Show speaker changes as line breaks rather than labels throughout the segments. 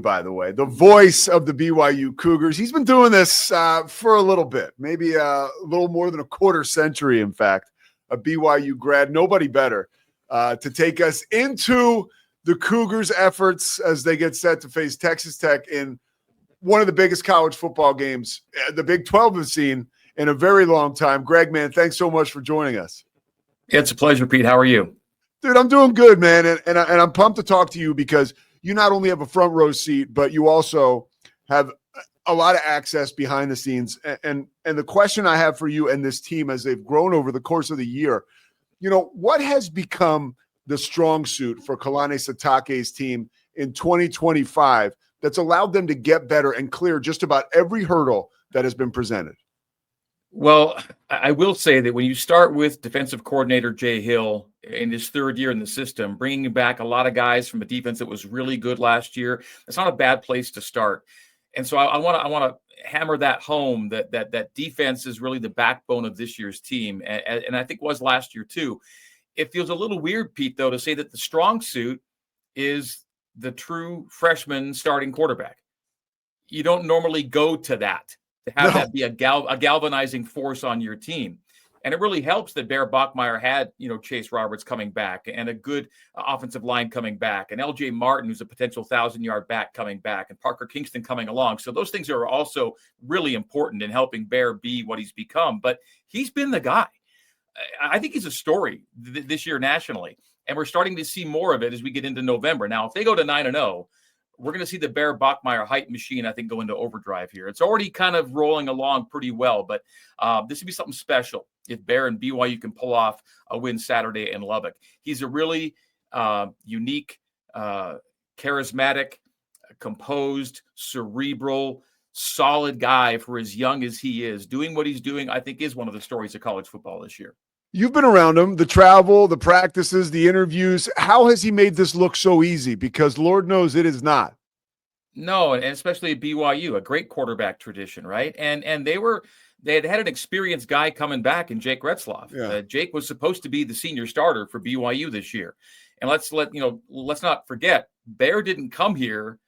by the way, the voice of the BYU Cougars. He's been doing this for a little bit, maybe a little more than a quarter century, in fact, a BYU grad. Nobody better to take us into the Cougars' efforts as they get set to face Texas Tech in one of the biggest college football games the Big 12 has seen in a very long time. Greg, man, thanks so much for joining us.
It's a pleasure, Pete. How are you?
Dude, I'm doing good, man, and I'm pumped to talk to you because you not only have a front row seat, but you also have a lot of access behind the scenes. And the question I have for you and this team as they've grown over the course of the year, what has become the strong suit for Kalani Sitake's team in 2025 that's allowed them to get better and clear just about every hurdle that has been presented?
Well, I will say that when you start with defensive coordinator Jay Hill in his third year in the system, bringing back a lot of guys from a defense that was really good last year, it's not a bad place to start. And so I want to hammer that home that defense is really the backbone of this year's team, and I think was last year too. It feels a little weird, Pete, though, to say that the strong suit is the true freshman starting quarterback. You don't normally go to that. To have that be a galvanizing force on your team. And it really helps that Bear Bachmeier had, Chase Roberts coming back and a good offensive line coming back and LJ Martin, who's a potential 1,000-yard back coming back, and Parker Kingston coming along. So those things are also really important in helping Bear be what he's become. But he's been the guy. I think he's a story this year nationally. And we're starting to see more of it as we get into November. Now, if they go to 9-0, we're going to see the Bear Bachmeier hype machine, I think, go into overdrive here. It's already kind of rolling along pretty well, but this would be something special if Bear and BYU can pull off a win Saturday in Lubbock. He's a really unique, charismatic, composed, cerebral, solid guy for as young as he is. Doing what he's doing, I think, is one of the stories of college football this year.
You've been around him, the travel, the practices, the interviews. How has he made this look so easy? Because Lord knows it is not.
No, and especially at BYU, a great quarterback tradition, right? And they had an experienced guy coming back in Jake Retzloff.
Yeah.
Jake was supposed to be the senior starter for BYU this year. And let's not forget, Bear didn't come here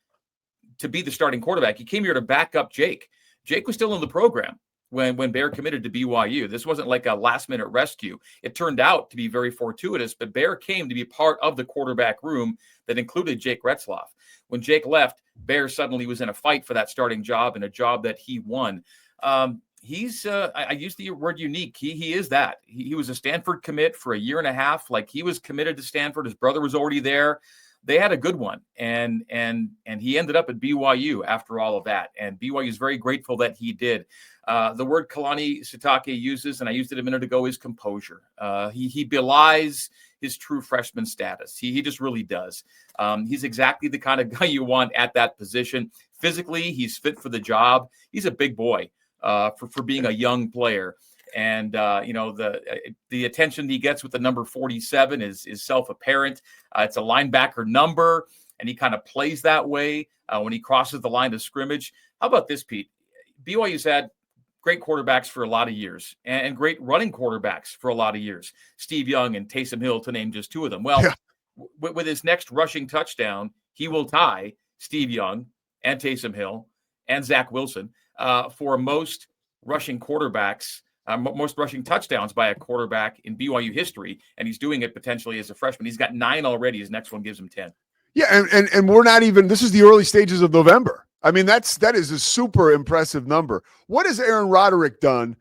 to be the starting quarterback. He came here to back up Jake. Jake was still in the program when Bear committed to BYU. This wasn't like a last-minute rescue. It turned out to be very fortuitous, but Bear came to be part of the quarterback room that included Jake Retzloff. When Jake left, Bear suddenly was in a fight for that starting job and a job that he won. He's I use the word unique. He is that. He was a Stanford commit for a year and a half. Like, he was committed to Stanford. His brother was already there. They had a good one, and he ended up at BYU after all of that. And BYU is very grateful that he did. The word Kalani Sitake uses, and I used it a minute ago, is composure. He belies his true freshman status. He just really does. He's exactly the kind of guy you want at that position. Physically, he's fit for the job. He's a big boy for being a young player. And, the attention he gets with the number 47 is self-apparent. It's a linebacker number, and he kind of plays that way when he crosses the line of scrimmage. How about this, Pete? BYU's had great quarterbacks for a lot of years and great running quarterbacks for a lot of years. Steve Young and Taysom Hill, to name just two of them. Well, with his next rushing touchdown, he will tie Steve Young and Taysom Hill and Zach Wilson for most rushing quarterbacks, most rushing touchdowns by a quarterback in BYU history, and he's doing it potentially as a freshman. He's got 9 already. His next one gives him 10.
Yeah, and we're not even – this is the early stages of November. I mean, that is a super impressive number. What has Aaron Roderick done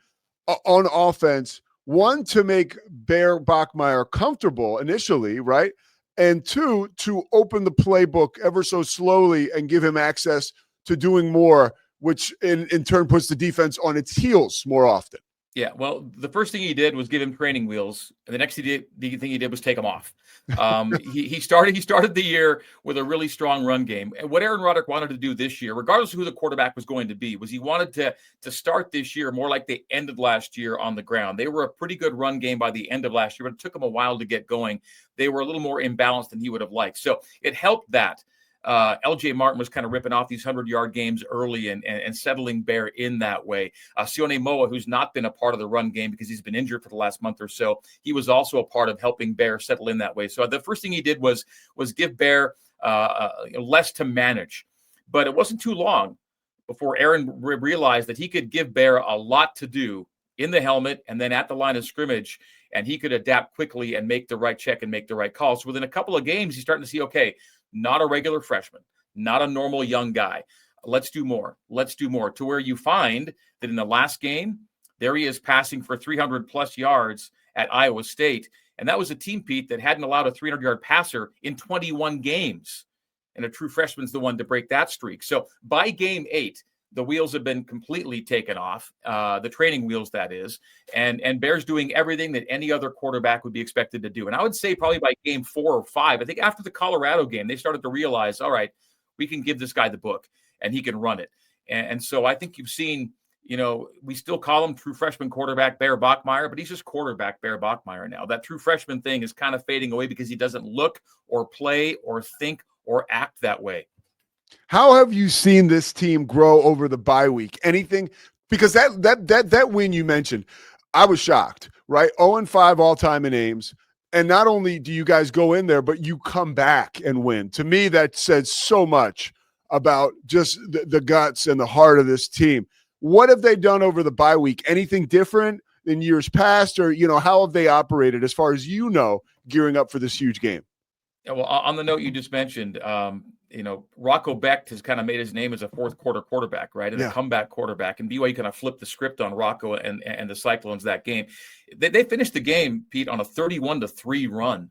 on offense? One, to make Bear Bachmeier comfortable initially, right? And two, to open the playbook ever so slowly and give him access to doing more, which in turn puts the defense on its heels more often.
Yeah, well, the first thing he did was give him training wheels, and the next thing he did was take them off. He started the year with a really strong run game. And what Aaron Roderick wanted to do this year, regardless of who the quarterback was going to be, was he wanted to start this year more like they ended last year on the ground. They were a pretty good run game by the end of last year, but it took them a while to get going. They were a little more imbalanced than he would have liked. So it helped that LJ Martin was kind of ripping off these 100-yard games early and settling Bear in that way. Sione Moa, who's not been a part of the run game because he's been injured for the last month or so, he was also a part of helping Bear settle in that way. So the first thing he did was give Bear less to manage. But it wasn't too long before Aaron realized that he could give Bear a lot to do in the helmet and then at the line of scrimmage, and he could adapt quickly and make the right check and make the right call. So within a couple of games, he's starting to see, okay, not a regular freshman, not a normal young guy. Let's do more. Let's do more, to where you find that in the last game, there he is passing for 300-plus yards at Iowa State. And that was a team, Pete, that hadn't allowed a 300-yard passer in 21 games. And a true freshman's the one to break that streak. So by game 8, the wheels have been completely taken off, the training wheels, that is. And Bear's doing everything that any other quarterback would be expected to do. And I would say probably by game 4 or 5, I think after the Colorado game, they started to realize, all right, we can give this guy the book and he can run it. And so I think you've seen, we still call him true freshman quarterback Bear Bachmeier, but he's just quarterback Bear Bachmeier now. That true freshman thing is kind of fading away because he doesn't look or play or think or act that way.
How have you seen this team grow over the bye week? Anything? Because that win you mentioned, I was shocked, right? 0-5 all-time in Ames. And not only do you guys go in there, but you come back and win. To me, that says so much about just the guts and the heart of this team. What have they done over the bye week? Anything different than years past? Or, how have they operated as far as gearing up for this huge game?
Yeah, well, on the note you just mentioned, Rocco Becht has kind of made his name as a fourth quarter quarterback, right? And a comeback quarterback. And BYU kind of flipped the script on Rocco and the Cyclones that game. They finished the game, Pete, on a 31-3 run.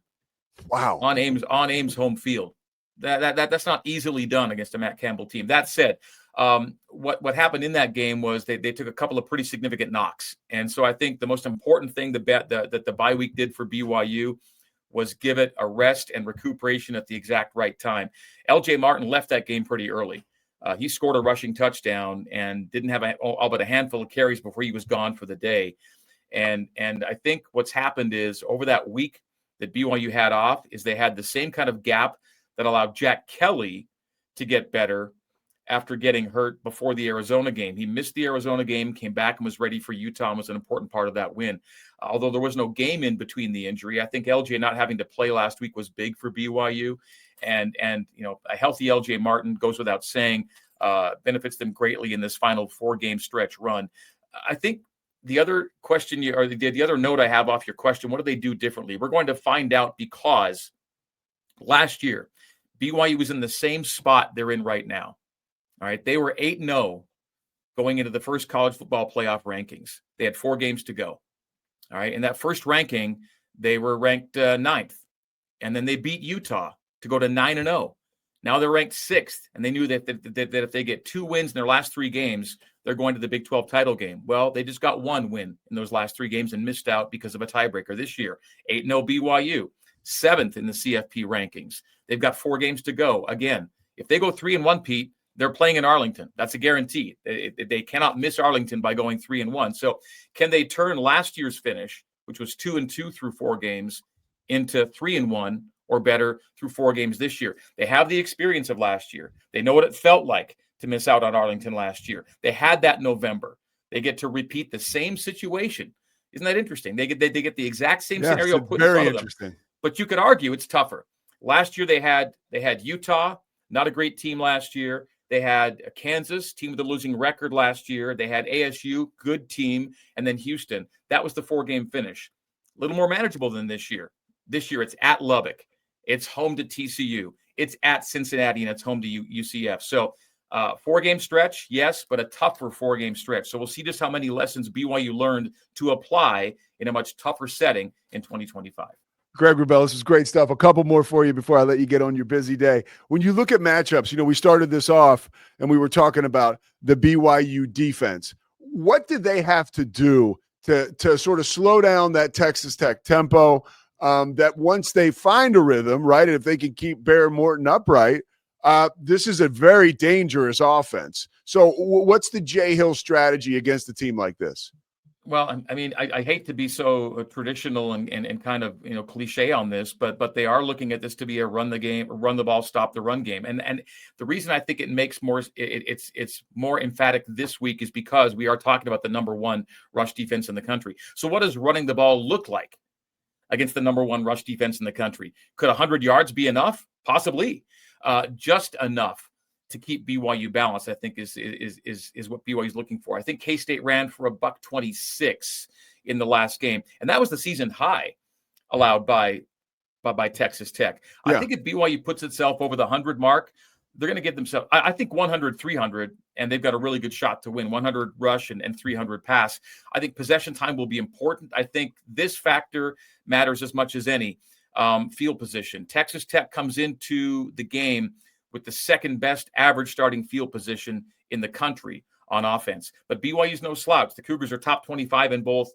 Wow.
On Ames home field. That's not easily done against a Matt Campbell team. That said, what happened in that game was they took a couple of pretty significant knocks. And so I think the most important thing that the bye week did for BYU was give it a rest and recuperation at the exact right time. L.J. Martin left that game pretty early. He scored a rushing touchdown and didn't have all but a handful of carries before he was gone for the day. And I think what's happened is over that week that BYU had off is they had the same kind of gap that allowed Jack Kelly to get better after getting hurt before the Arizona game. He missed the Arizona game, came back and was ready for Utah and was an important part of that win. Although there was no game in between the injury, I think LJ not having to play last week was big for BYU. And a healthy LJ Martin, goes without saying, benefits them greatly in this final 4-game stretch run. I think the other question the other note I have off your question, what do they do differently? We're going to find out, because last year BYU was in the same spot they're in right now. All right. They were 8-0 going into the first college football playoff rankings. They had 4 games to go. All right. In that first ranking, they were ranked 9th. And then they beat Utah to go to 9-0. Now they're ranked 6th. And they knew that if they get 2 wins in their last 3 games, they're going to the Big 12 title game. Well, they just got 1 win in those last 3 games and missed out because of a tiebreaker this year. 8-0 BYU, 7th in the CFP rankings. They've got 4 games to go. Again, if they go 3-1, Pete, they're playing in Arlington. That's a guarantee. They cannot miss Arlington by going 3-1. So can they turn last year's finish, which was 2-2 through 4 games, into 3-1 or better through 4 games this year? They have the experience of last year. They know what it felt like to miss out on Arlington last year. They had that in November. They get to repeat the same situation. Isn't that interesting? They get the exact same scenario put in front of them. But you could argue it's tougher. Last year they had Utah, not a great team last year. They had Kansas, team with a losing record last year. They had ASU, good team, and then Houston. That was the 4-game finish. A little more manageable than this year. This year it's at Lubbock. It's home to TCU. It's at Cincinnati, and it's home to UCF. So 4-game stretch, yes, but a tougher 4-game stretch. So we'll see just how many lessons BYU learned to apply in a much tougher setting in 2025.
Greg Wrubell, this is great stuff. A couple more for you before I let you get on your busy day. When you look at matchups, we started this off and we were talking about the BYU defense. What did they have to do to sort of slow down that Texas Tech tempo, that once they find a rhythm, right, and if they can keep Bear Morton upright, this is a very dangerous offense. So what's the Jay Hill strategy against a team like this?
Well, I mean, I hate to be so traditional and kind of cliche on this, but they are looking at this to be a run the ball, stop the run game. And the reason I think it makes more it's more emphatic this week is because we are talking about the number 1 rush defense in the country. So what does running the ball look like against the number 1 rush defense in the country? Could 100 yards be enough? Possibly, just enough to keep BYU balanced, I think is what BYU is looking for. I think K-State ran for $126 in the last game, and that was the season high allowed by Texas Tech.
Yeah.
I think if BYU puts itself over the 100 mark, they're going to get themselves, I think 100, 300, and they've got a really good shot to win. 100 rush and 300 pass. I think possession time will be important. I think this factor matters as much as any. Field position. Texas Tech comes into the game with the second best average starting field position in the country on offense. But BYU's no slouch. The Cougars are top 25 in both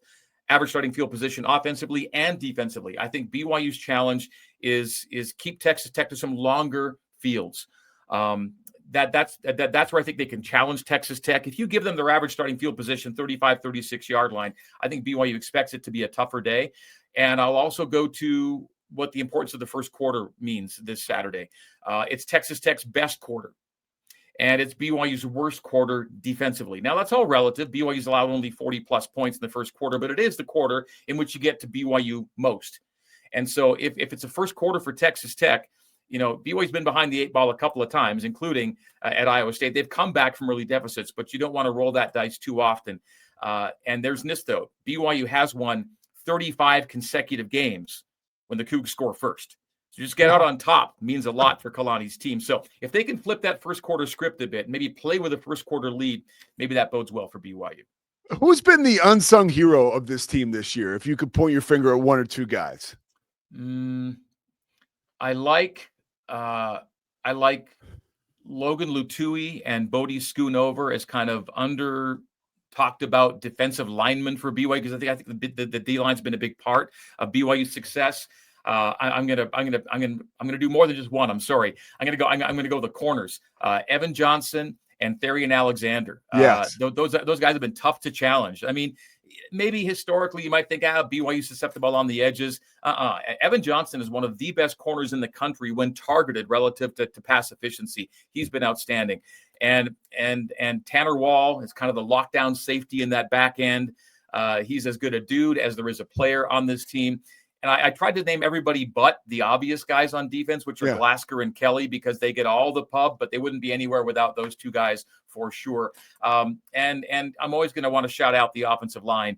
average starting field position offensively and defensively. I think BYU's challenge is keep Texas Tech to some longer fields. That's where I think they can challenge Texas Tech. If you give them their average starting field position, 35, 36 yard line, I think BYU expects it to be a tougher day. And I'll also go to what the importance of the first quarter means this Saturday. It's Texas Tech's best quarter, and it's BYU's worst quarter defensively. Now, that's all relative. BYU's allowed only 40-plus points in the first quarter, but it is the quarter in which you get to BYU most. And so if it's a first quarter for Texas Tech, BYU's been behind the 8 ball a couple of times, including at Iowa State. They've come back from early deficits, but you don't want to roll that dice too often. And there's this, though. BYU has won 35 consecutive games when the Cougs score first. So just get out on top means a lot for Kalani's team. So if they can flip that first quarter script a bit, maybe play with a first quarter lead, maybe that bodes well for BYU.
Who's been the unsung hero of this team this year? If you could point your finger at one or two guys.
I like Logan Lutui and Bodie Schoonover as kind of under talked about defensive linemen for BYU, because I think the D line's been a big part of BYU's success. I'm gonna do more than just one. I'm sorry. I'm gonna go the corners. Evan Johnson and Therian Alexander.
Yes.
Those guys have been tough to challenge. I mean, maybe historically you might think, BYU susceptible on the edges. Evan Johnson is one of the best corners in the country when targeted relative to pass efficiency. He's been outstanding. And Tanner Wall is kind of the lockdown safety in that back end. He's as good a dude as there is a player on this team. And I tried to name everybody but the obvious guys on defense, which are Glasker and Kelly, because they get all the pub, but they wouldn't be anywhere without those two guys for sure. And I'm always going to want to shout out the offensive line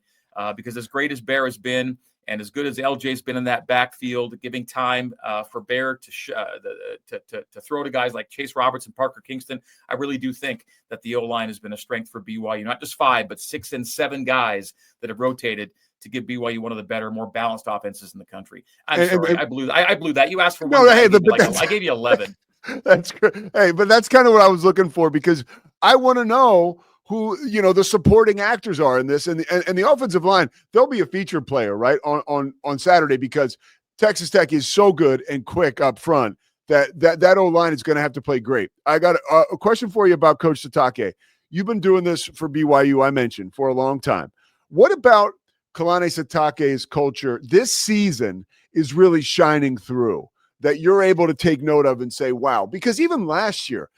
because as great as Bear has been and as good as LJ's been in that backfield, giving time for Bear to throw to guys like Chase Roberts and Parker Kingston, I really do think that the O-line has been a strength for BYU. Not just 5, but 6 and 7 guys that have rotated to give BYU one of the better, more balanced offenses in the country. I blew that. You asked for one. I gave you 11.
That's good. Hey, but that's kind of what I was looking for, because I want to know who, the supporting actors are in this, and the offensive line. They'll be a featured player, right, on Saturday, because Texas Tech is so good and quick up front that O-line is going to have to play great. I got a question for you about Coach Sitake. You've been doing this for BYU, I mentioned, for a long time. What about Kalani Sitake's culture this season is really shining through, that you're able to take note of and say, wow? Because even last year,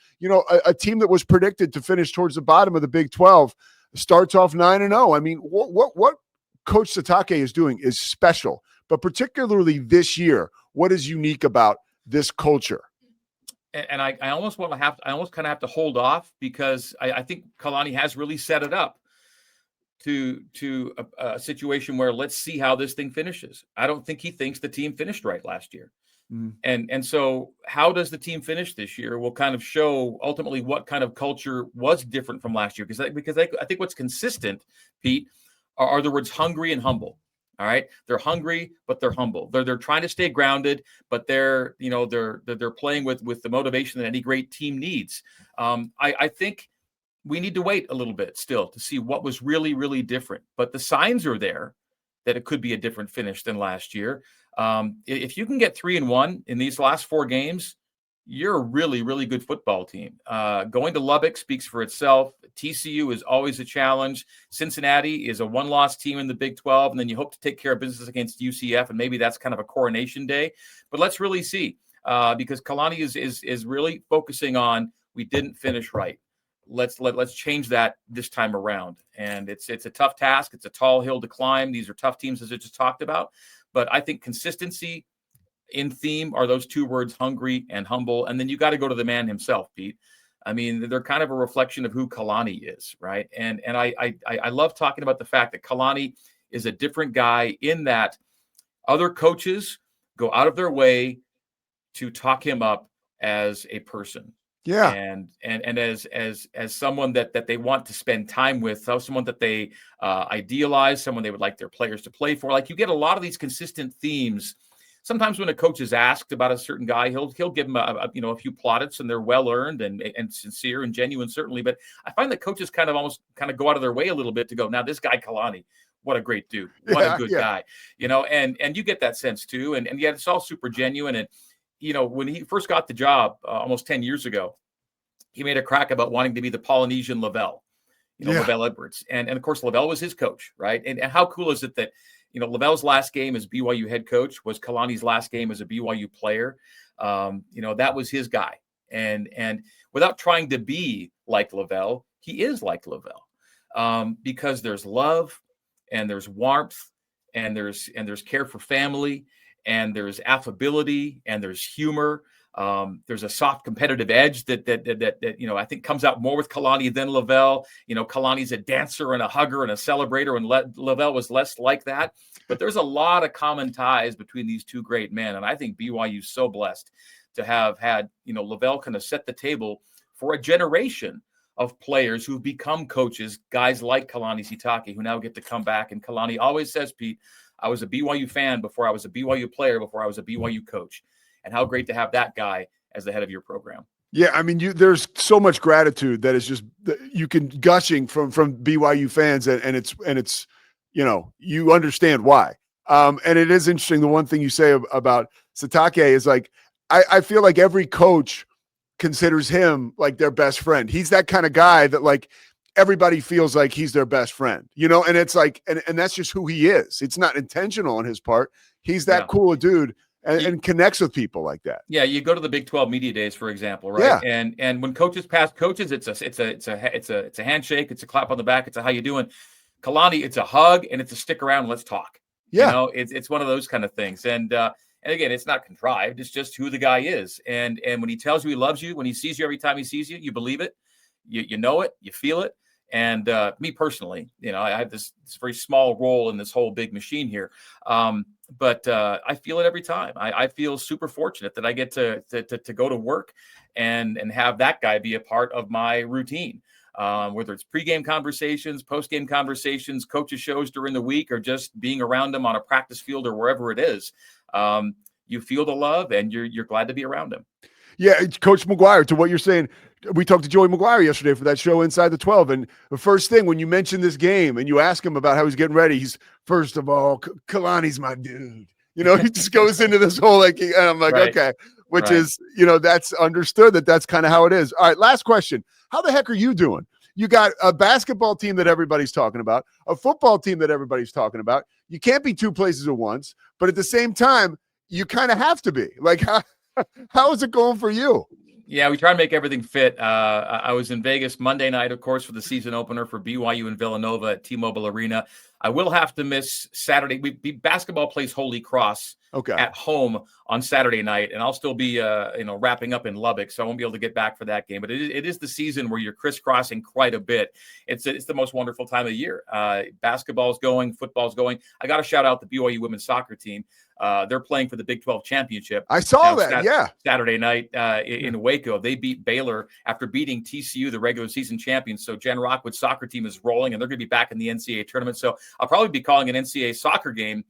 a team that was predicted to finish towards the bottom of the Big 12 starts off 9-0. I mean, what Coach Sitake is doing is special, but particularly this year, what is unique about this culture?
And I almost kind of have to hold off, because I think Kalani has really set it up to a situation where let's see how this thing finishes. I don't think he thinks the team finished right last year. And so how does the team finish this year will kind of show ultimately what kind of culture was different from last year. Because I think what's consistent, Pete, are the words hungry and humble. All right. They're hungry, but they're humble. They're trying to stay grounded, but they're playing with the motivation that any great team needs. I think we need to wait a little bit still to see what was really, really different. But the signs are there that it could be a different finish than last year. If you can get 3-1 in these last 4 games, you're a really, really good football team. Going to Lubbock speaks for itself. TCU is always a challenge. Cincinnati is a 1-loss team in the Big 12, and then you hope to take care of business against UCF, and maybe that's kind of a coronation day. But let's really see, because Kalani is really focusing on we didn't finish right. Let's change that this time around. And it's a tough task. It's a tall hill to climb. These are tough teams, as I just talked about. But I think consistency in theme are those 2 words, hungry and humble. And then you got to go to the man himself, Pete. I mean, they're kind of a reflection of who Kalani is, right? And I love talking about the fact that Kalani is a different guy in that other coaches go out of their way to talk him up as a person.
Yeah.
And as someone that they want to spend time with, someone that they idealize, someone they would like their players to play for. Like, you get a lot of these consistent themes. Sometimes when a coach is asked about a certain guy, he'll give him a few plaudits, and they're well earned and sincere and genuine, certainly. But I find that coaches kind of go out of their way a little bit to go, now this guy Kalani, what a great dude, what a good guy, and you get that sense too, and yet it's all super genuine. And when he first got the job almost 10 years ago, he made a crack about wanting to be the Polynesian Wrubell, Wrubell Edwards. And of course, Wrubell was his coach, right? And how cool is it that, Wrubell's last game as BYU head coach was Kalani's last game as a BYU player. That was his guy. And without trying to be like Wrubell, he is like Wrubell, because there's love and there's warmth and there's care for family, and there's affability and there's humor. There's a soft competitive edge that I think comes out more with Kalani than Wrubell. Kalani's a dancer and a hugger and a celebrator, and Wrubell was less like that. But there's a lot of common ties between these two great men, and I think BYU's so blessed to have had Wrubell kind of set the table for a generation of players who've become coaches, guys like Kalani Sitake, who now get to come back. And Kalani always says, Pete, I was a BYU fan before I was a BYU player, before I was a BYU coach. And how great to have that guy as the head of your program.
Yeah, I mean, there's so much gratitude that is just, you can gushing from BYU fans, and it's you understand why. And it is interesting. The one thing you say about Sitake is, like, I feel like every coach considers him like their best friend. He's that kind of guy that, like, everybody feels like he's their best friend, and it's like, and that's just who he is. It's not intentional on his part. He's that cool a dude. And connects with people like that.
Yeah, you go to the Big 12 media days, for example, right?
Yeah.
And when coaches pass coaches, it's a handshake, it's a clap on the back, it's a how you doing. Kalani, it's a hug, and it's a stick around and let's talk.
Yeah,
it's one of those kind of things. And again, it's not contrived. It's just who the guy is. And when he tells you he loves you, when he sees you every time he sees you, you believe it, you know it, you feel it. And me personally, I have this very small role in this whole big machine here. But I feel it every time. I feel super fortunate that I get to go to work and have that guy be a part of my routine, whether it's pregame conversations, postgame conversations, coaches shows during the week, or just being around him on a practice field or wherever it is. You feel the love, and you're glad to be around him.
Yeah, Coach McGuire, to what you're saying, we talked to Joey McGuire yesterday for that show Inside the 12, and the first thing when you mention this game and you ask him about how he's getting ready, he's, first of all, Kalani's my dude. He just goes into this whole, like, and I'm like, right. Okay, which is, that's understood that's kind of how it is. All right, last question. How the heck are you doing? You got a basketball team that everybody's talking about, a football team that everybody's talking about. You can't be two places at once, but at the same time, you kind of have to be. Like, how is it going for you?
Yeah, we try to make everything fit. I was in Vegas Monday night, of course, for the season opener for BYU and Villanova at T-Mobile Arena. I will have to miss Saturday. Basketball plays Holy Cross at home on Saturday night, and I'll still be wrapping up in Lubbock, so I won't be able to get back for that game. But it is the season where you're crisscrossing quite a bit. It's the most wonderful time of year. Basketball's going, football's going. I got to shout out the BYU women's soccer team. They're playing for the Big 12 championship.
I saw that,
Saturday night in Waco. They beat Baylor after beating TCU, the regular season champions. So Jen Rockwood's soccer team is rolling, and they're going to be back in the NCAA tournament. So I'll probably be calling an NCAA soccer game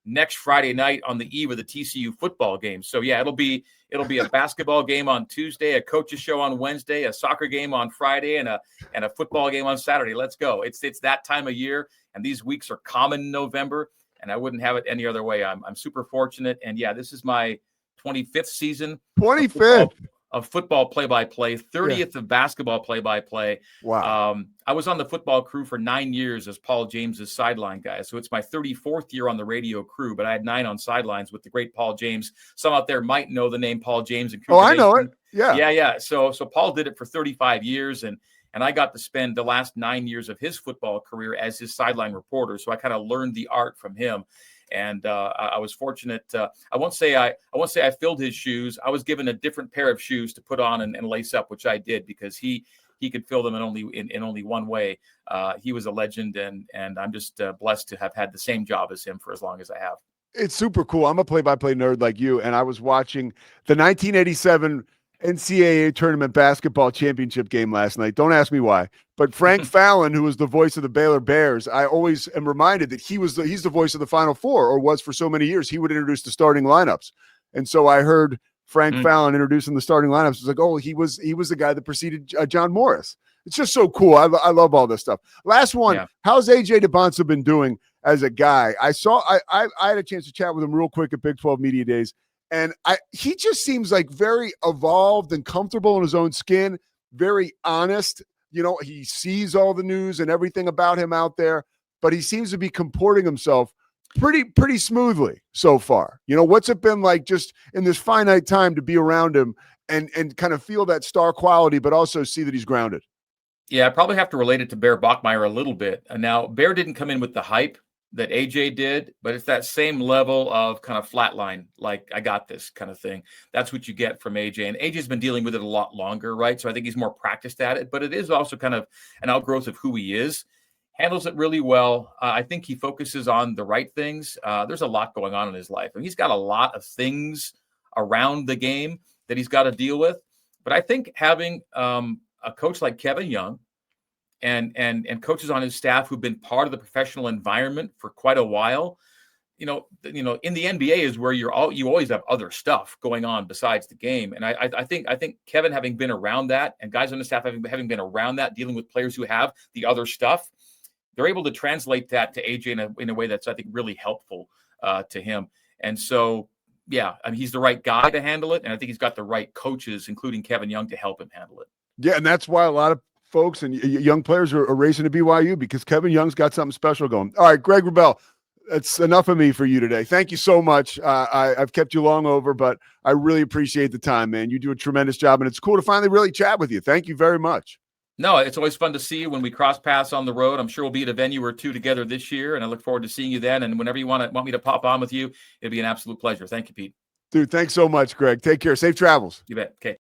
next Friday night on the eve of the TCU football game. So yeah, it'll be a basketball game on Tuesday, a coach's show on Wednesday, a soccer game on Friday, and a football game on Saturday. Let's go. It's that time of year, and these weeks are common in November, and I wouldn't have it any other way. I'm super fortunate, and yeah, this is my 25th season.
25th.
Of football play-by-play, 30th of basketball play-by-play.
Wow.
I was on the football crew for 9 years as Paul James's sideline guy. So it's my 34th year on the radio crew, but I had 9 on sidelines with the great Paul James. Some out there might know the name Paul James. And
I know it. Yeah.
Yeah. So Paul did it for 35 years, and I got to spend the last 9 years of his football career as his sideline reporter. So I kind of learned the art from him. And I was fortunate. I won't say I filled his shoes. I was given a different pair of shoes to put on and lace up, which I did because he could fill them in only one way. He was a legend, and I'm just blessed to have had the same job as him for as long as I have.
It's super cool. I'm a play-by-play nerd like you, and I was watching the 1987 NCAA tournament basketball championship game last night. Don't ask me why, but Frank Fallon, who was the voice of the Baylor Bears, I always am reminded that he's the voice of the Final Four, or was for so many years. He would introduce the starting lineups, and so I heard Frank Fallon introducing the starting lineups. It's like, oh, he was the guy that preceded John Morris. It's just so cool. I love all this stuff. Last one. Yeah. How's AJ DeBonsa been doing as a guy? I had a chance to chat with him real quick at Big 12 Media Days, and he just seems like very evolved and comfortable in his own skin, very honest. You know, he sees all the news and everything about him out there, but he seems to be comporting himself pretty smoothly so far. You know, what's it been like just in this finite time to be around him and kind of feel that star quality, but also see that he's grounded?
Yeah, I probably have to relate it to Bear Bachmeier a little bit. And now Bear didn't come in with the hype that AJ did, but it's that same level of kind of flatline, like I got this kind of thing. That's what you get from AJ. And AJ's been dealing with it a lot longer, right? So I think he's more practiced at it, but it is also kind of an outgrowth of who he is. Handles it really well. I think he focuses on the right things. There's a lot going on in his life, and he's got a lot of things around the game that he's got to deal with. But I think having a coach like Kevin Young and coaches on his staff who've been part of the professional environment for quite a while, you know, in the NBA is where you always have other stuff going on besides the game. And I think Kevin, having been around that, and guys on the staff having been around that, dealing with players who have the other stuff, they're able to translate that to AJ in a way that's, I think, really helpful to him. And so, yeah, I mean, he's the right guy to handle it. And I think he's got the right coaches, including Kevin Young, to help him handle it.
Yeah, and that's why a lot of folks and young players are racing to BYU, because Kevin Young's got something special going. All right, Greg Wrubell, that's enough of me for you today. Thank you so much. I've kept you long over, but I really appreciate the time, man. You do a tremendous job, and it's cool to finally really chat with you. Thank you very much.
No, it's always fun to see you when we cross paths on the road. I'm sure we'll be at a venue or two together this year, and I look forward to seeing you then. And whenever you want me to pop on with you, it'll be an absolute pleasure. Thank you, Pete.
Dude, thanks so much, Greg. Take care. Safe travels.
You bet. Okay.